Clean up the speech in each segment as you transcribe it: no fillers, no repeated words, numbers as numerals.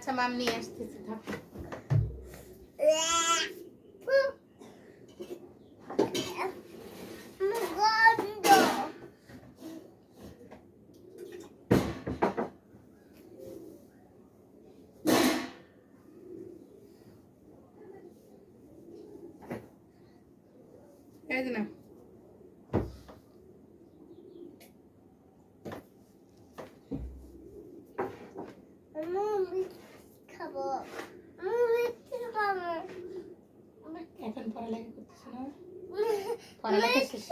আচ্ছা মাম নিয়ে আসতেছি থাক। এই যে না এখন পড়ালেখা করতেছ না? পড়ালেখা শেষ।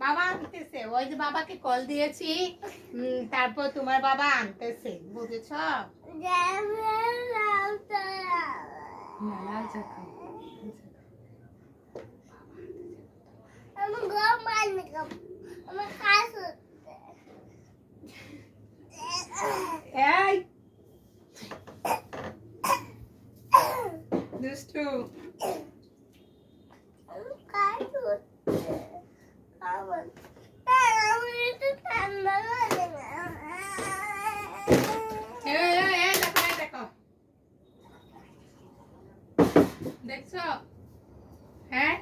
বাবা আনতেছে, ওই যে বাবাকে কল দিয়েছি, তারপর তোমার বাবা আনতেছে, বুঝেছ? এই দুষ্টু দেখছো? হ্যাঁ,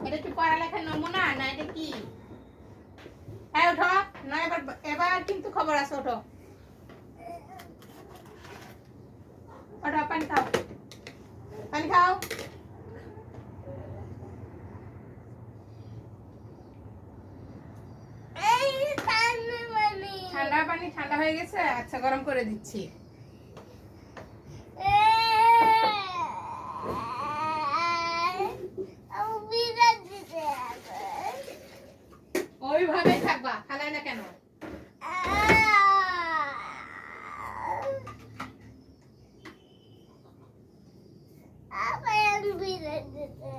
এটা কি পড়ালেখার নমুনা না এটা কি? হ্যাঁ ওঠো না, এবার এবার কিন্তু খবর আছে, ওঠো ওঠো, পানি খাও, পানি খাও। ঠান্ডা পানি ঠান্ডা হয়ে গেছে, আচ্ছা গরম করে দিচ্ছি। ওইভাবে থাকবা, খালাই না কেন?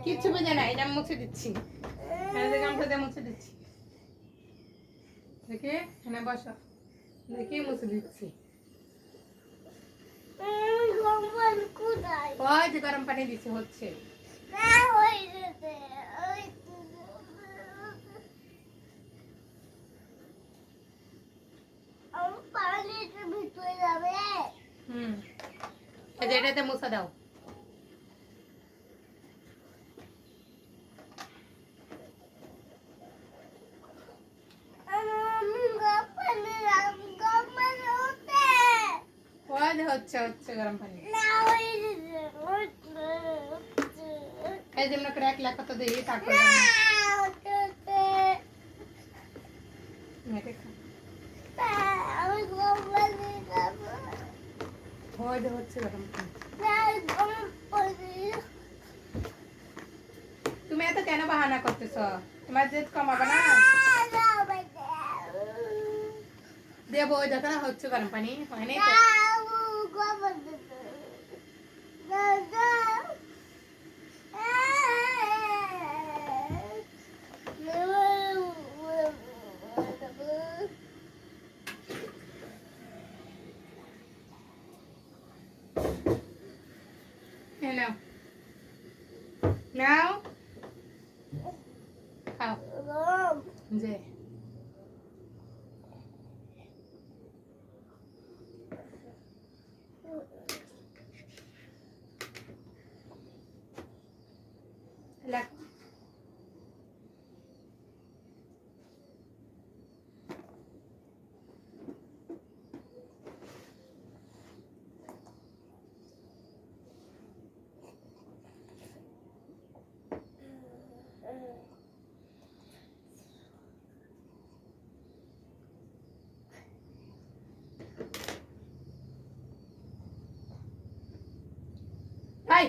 কিচ্ছু বোঝে না, এটা মুছে দিচ্ছি, মুছে দিচ্ছি। দেখি এখানে বসো, দেখি মুছে দিচ্ছি। ওই যে গরম পানি দিচ্ছে, হচ্ছে এটাতে মুছা দাও। হচ্ছে হচ্ছে গরম পানি, এই জন্য করে 1 লাখ তো দিই, তারপর হচ্ছে গরম পানি। তুমি এত কেন বাহানা করতেছ? তোমার জেদ কমাবে না? দেবো, ওই দেখো না হচ্ছে গরম পানি, হয়নি তো? নাও নাও খাও যে লাগ ভাই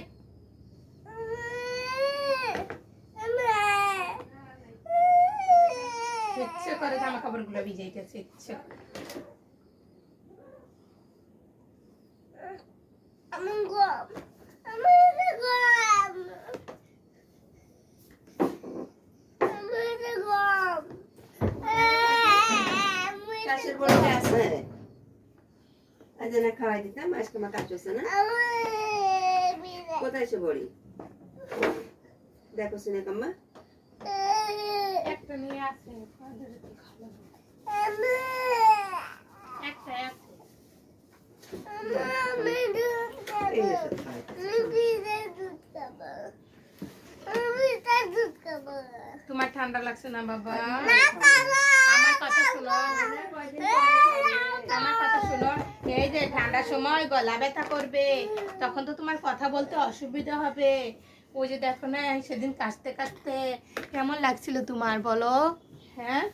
ইচ্ছে করে জামা কাপড়গুলো ভিজাইতেছে, ইচ্ছে খাওয়াই দিতাম, আজকে আমার কাজ হচ্ছে না। কোথায় সে বড়ি দেখো সিনে কাম্মা, একটা নিয়ে আসে, একটা এই এসে খায়। তোমার ঠান্ডা লাগছে না বাবা? আমার কথা শোনো, আমার কথা শোনো। এই যে ঠান্ডার সময় গলা ব্যথা করবে, তখন তো তোমার কথা বলতে অসুবিধা হবে। ওই যে দেখো না, সেদিন কাশতে কাশতে কেমন লাগছিল তোমার, বলো? হ্যাঁ